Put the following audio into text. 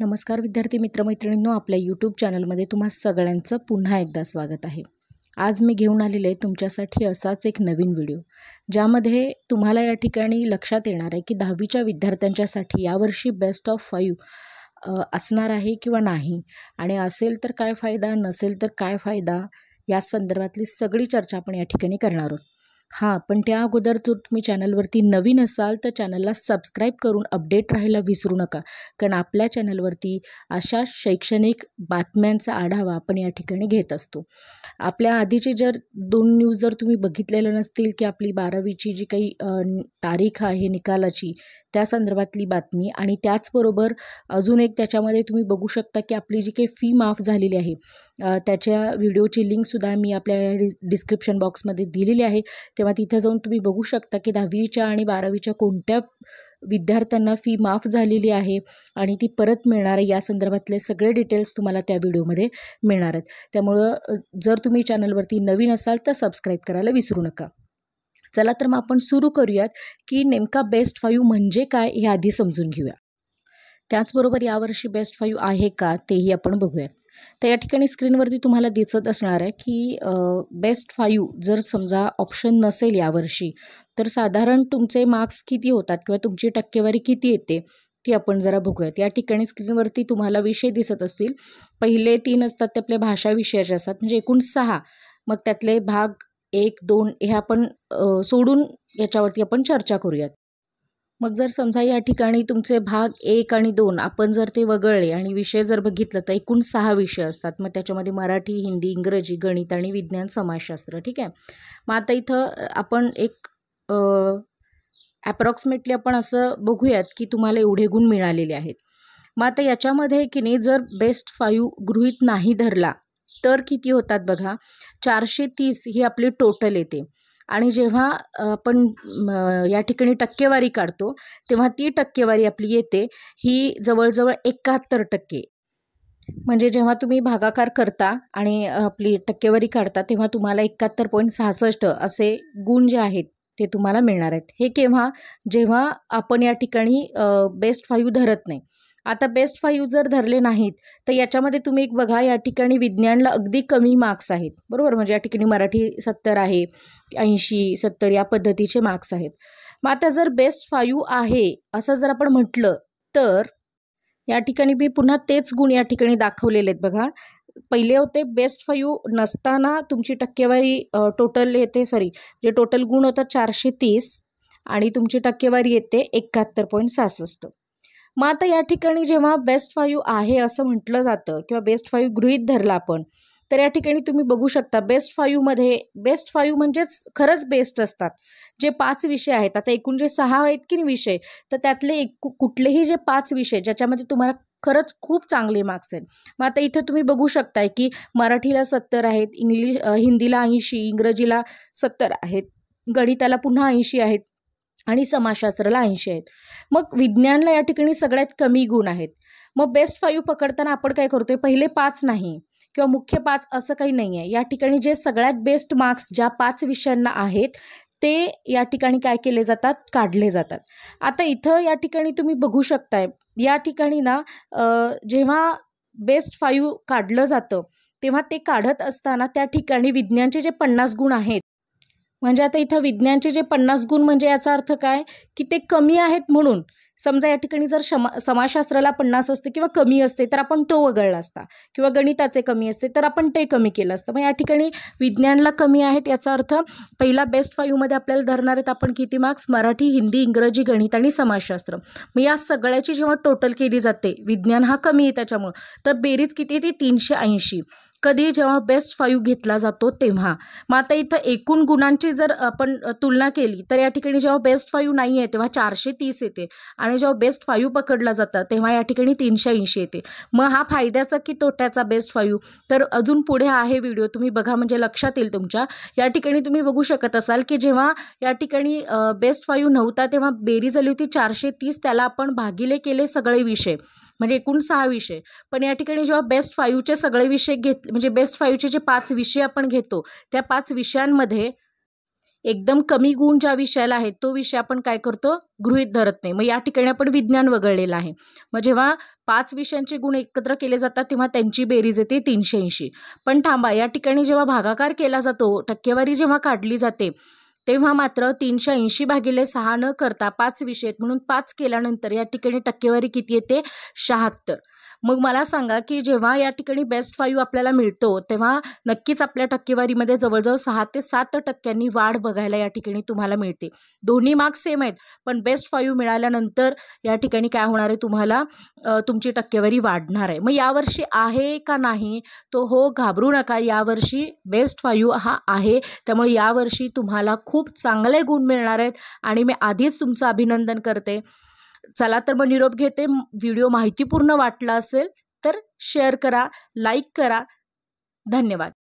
नमस्कार विद्यार्थी मित्रमैत्रिणींनो, आपल्या यूट्यूब चॅनलमध्ये तुम्हा सगळ्यांचं पुन्हा एकदा स्वागत आहे। आज मी घेऊन आलेले तुमच्यासाठी असाच एक नवीन व्हिडिओ, ज्यामध्ये तुम्हाला या ठिकाणी लक्षात येणार आहे की 10वीच्या विद्यार्थ्यांच्यासाठी यावर्षी बेस्ट ऑफ 5 असणार आहे किंवा नाही, आणि असेल तर काय फायदा, नसेल तर काय फायदा, या संदर्भातली सगळी चर्चा आपण या ठिकाणी करणार आहोत। हां, पण त्या अगोदर जर तुम्ही चॅनलवरती नवीन असाल तर चॅनलला सबस्क्राईब करून अपडेट राहायला विसरू नका, कारण आपल्या चॅनलवरती अशा शैक्षणिक बातम्यांचा आढावा आपण या ठिकाणी घेत असतो। आपल्या आधीचे जर 2 न्यूज जर तुम्ही बघितलेलं नसतील की आपली 12वीची जी काही तारीख आहे निकालाची, त्या संदर्भातली बातमी, आणि त्याचबरोबर अजून एक त्याच्यामध्ये तुम्ही बघू शकता की आपली जी काही फी माफ झालेली आहे त्याच्या व्हिडिओची लिंकसुद्धा मी आपल्या डिस्क्रिप्शन बॉक्समध्ये दिलेली आहे। तेव्हा तिथे जाऊन तुम्ही बघू शकता की 10वीच्या आणि 12वीच्या कोणत्या विद्यार्थ्यांना फी माफ झालेली आहे आणि ती परत मिळणार आहे, या संदर्भातले सगळे डिटेल्स तुम्हाला त्या व्हिडिओमध्ये मिळणार आहेत। त्यामुळं जर तुम्ही चॅनलवरती नवीन असाल तर सबस्क्राईब करायला विसरू नका। चला तर मग आपण सुरू करूयात की नेमका बेस्ट 5 म्हणजे काय हे आधी समजून घेऊया। त्याचबरोबर यावर्षी बेस्ट 5 आहे का तेही आपण बघूयात। तर या ठिकाणी स्क्रीनवरती तुम्हाला दिसत असणार आहे की बेस्ट 5 जर समजा ऑप्शन नसेल यावर्षी, तर साधारण तुमचे मार्क्स किती होतात किंवा तुमची टक्केवारी किती येते ती आपण जरा बघूयात। या ठिकाणी स्क्रीनवरती तुम्हाला विषय दिसत असतील। पहिले 3 असतात ते आपल्या भाषा विषयाचे असतात, म्हणजे एकूण 6। मग त्यातले भाग 1, 2 हे आपण सोडून याच्यावरती आपण चर्चा करूयात। मग जर समजा या ठिकाणी तुमचे भाग 1 आणि 2 आपण जर ते वगळले आणि विषय जर बघितलं तर एकूण 6 विषय असतात। मग त्याच्यामध्ये मराठी, हिंदी, इंग्रजी, गणित आणि विज्ञान समाजशास्त्र, ठीक आहे। मग आता इथं आपण एक ॲप्रॉक्सिमेटली आपण असं बघूयात की तुम्हाला एवढे गुण मिळालेले आहेत। मग आता याच्यामध्ये की नाही, जर बेस्ट 5 गृहीत नाही धरला तर किती होतात बघा, 430 ही आपली टोटल येते। आणि जेव्हा आपण या ठिकाणी टक्केवारी काढतो तेव्हा ती टक्केवारी आपली येते ही जवळजवळ 71%। म्हणजे जेव्हा तुम्ही भागाकार करता आणि आपली टक्केवारी काढता तेव्हा तुम्हाला 71.66 असे गुण जे आहेत ते तुम्हाला मिळणार आहेत। हे केव्हा, जेव्हा आपण या ठिकाणी बेस्ट 5 धरत नाही। आता बेस्ट 5 जर धरले नाहीत तर याच्यामध्ये तुम्ही एक बघा, या ठिकाणी विज्ञानला अगदी कमी मार्क्स आहेत, बरोबर। म्हणजे या ठिकाणी मराठी 70 आहे, 80, 70 या पद्धतीचे मार्क्स आहेत। मग आता जर बेस्ट 5 आहे असं जर आपण म्हटलं तर या ठिकाणी मी पुन्हा तेच गुण या ठिकाणी दाखवलेले आहेत बघा। पहिले होते बेस्ट 5 नसताना तुमची टक्केवारी टोटल येते, जे टोटल गुण होतात 430 आणि तुमची टक्केवारी येते 71.66। मग आता या ठिकाणी जेव्हा बेस्ट 5 आहे असं म्हटलं जातं किंवा बेस्ट 5 गृहीत धरला आपण, तर या ठिकाणी तुम्ही बघू शकता बेस्ट 5 मध्ये, बेस्ट 5 म्हणजेच खरंच बेस्ट असतात जे 5 विषय आहेत। आता एकूण जे 6 आहेत की विषय, तर त्यातले कुठलेही जे 5 विषय ज्याच्यामध्ये तुम्हाला खरंच खूप चांगले मार्क्स आहेत। मग आता इथं तुम्ही बघू शकताय की मराठीला 70 आहेत, हिंदीला 80, इंग्रजीला 70 आहेत, गणिताला पुन्हा 80 आहेत आणि समाजशास्त्राला 80 आहेत। मग विज्ञानला या ठिकाणी सगळ्यात कमी गुण आहेत। मग बेस्ट 5 पकडताना आपण काय करतोय, पहिले 5 नाही किंवा मुख्य 5 असं काही नाही आहे। या ठिकाणी जे सगळ्यात बेस्ट मार्क्स ज्या 5 विषयांना आहेत ते या ठिकाणी काय केले जातात, काढले जातात। आता इथं या ठिकाणी तुम्ही बघू शकताय, या ठिकाणी ना जेव्हा बेस्ट 5 काढलं जातं तेव्हा ते काढत असताना त्या ठिकाणी विज्ञानचे जे 50 गुण आहेत, म्हणजे आता इथं विज्ञानचे जे 50 गुण म्हणजे याचा अर्थ काय की ते कमी आहेत म्हणून। समजा या ठिकाणी जर समाजशास्त्राला 50 असते किंवा कमी असते तर आपण तो वगळला असता, किंवा गणिताचे कमी असते तर आपण ते कमी केलं असतं। मग या ठिकाणी विज्ञानला कमी आहेत, याचा अर्थ पहिला बेस्ट 5 मध्ये आपल्याला धरणार आहेत आपण किती मार्क्स, मराठी, हिंदी, इंग्रजी, गणित आणि समाजशास्त्र। मग या सगळ्याची जेव्हा टोटल केली जाते, विज्ञान हा कमी आहे त्याच्यामुळं, तर बेरीज किती येते, 380। कधी, जेव्हा बेस्ट 5 घेतला जातो तेव्हा। मग आता इथं एकूण गुणांची जर आपण तुलना केली तर या ठिकाणी जेव्हा बेस्ट 5 नाही आहे तेव्हा 430 येते, आणि जेव्हा बेस्ट 5 पकडला जातं तेव्हा या ठिकाणी 380 येते। मग हा फायद्याचा की तोट्याचा बेस्ट 5, तर अजून पुढे आहे व्हिडिओ, तुम्ही बघा म्हणजे लक्षात येईल तुमच्या। या ठिकाणी तुम्ही बघू शकत असाल की जेव्हा या ठिकाणी बेस्ट 5 नव्हता तेव्हा बेरीज आली होती 430, त्याला आपण भागिले केले सगळे विषय, म्हणजे एकूण 6 विषय। पण या ठिकाणी जेव्हा बेस्ट 5चे सगळे विषय म्हणजे बेस्ट 5चे जे 5 विषय आपण घेतो त्या 5 विषयांमध्ये एकदम कमी गुण ज्या विषयाला आहेत तो विषय आपण काय करतो, गृहीत धरत नाही. मग या ठिकाणी आपण विज्ञान वगळलेलं आहे. मग जेव्हा 5 विषयांचे गुण एकत्र केले जातात तेव्हा त्यांची बेरीज येते 380. पण थांबा, या ठिकाणी जेव्हा भागाकार केला जातो, टक्केवारी जेव्हा काढली जाते, तेव्हा मात्र 380 भागिले 6 न करता 5 विषय आहेत म्हणून 5 केल्यानंतर या ठिकाणी टक्केवारी किती येते, 76. मग मला सांगा की जेव्हा या ठिकाणी बेस्ट 5 आपल्याला मिळतो तेव्हा नक्कीच आपल्या टक्केवारीमध्ये जवळजवळ 6 ते 7% वाढ बघायला या ठिकाणी तुम्हाला मिळते. दोन्ही मार्क्स सेम आहेत, पण बेस्ट 5 मिळाल्यानंतर या ठिकाणी काय होणार आहे, तुम्हाला तुमची टक्केवारी वाढणार आहे. मग यावर्षी आहे का नाही, तो हो, घाबरू नका, यावर्षी बेस्ट 5 हा आहे. त्यामुळे यावर्षी तुम्हाला खूप चांगले गुण मिळणार आहेत आणि मी आधीच तुमचं अभिनंदन करते. चला तर मग निरोप घेते. व्हिडिओ माहितीपूर्ण वाटला असेल तर शेअर करा, लाईक करा. धन्यवाद.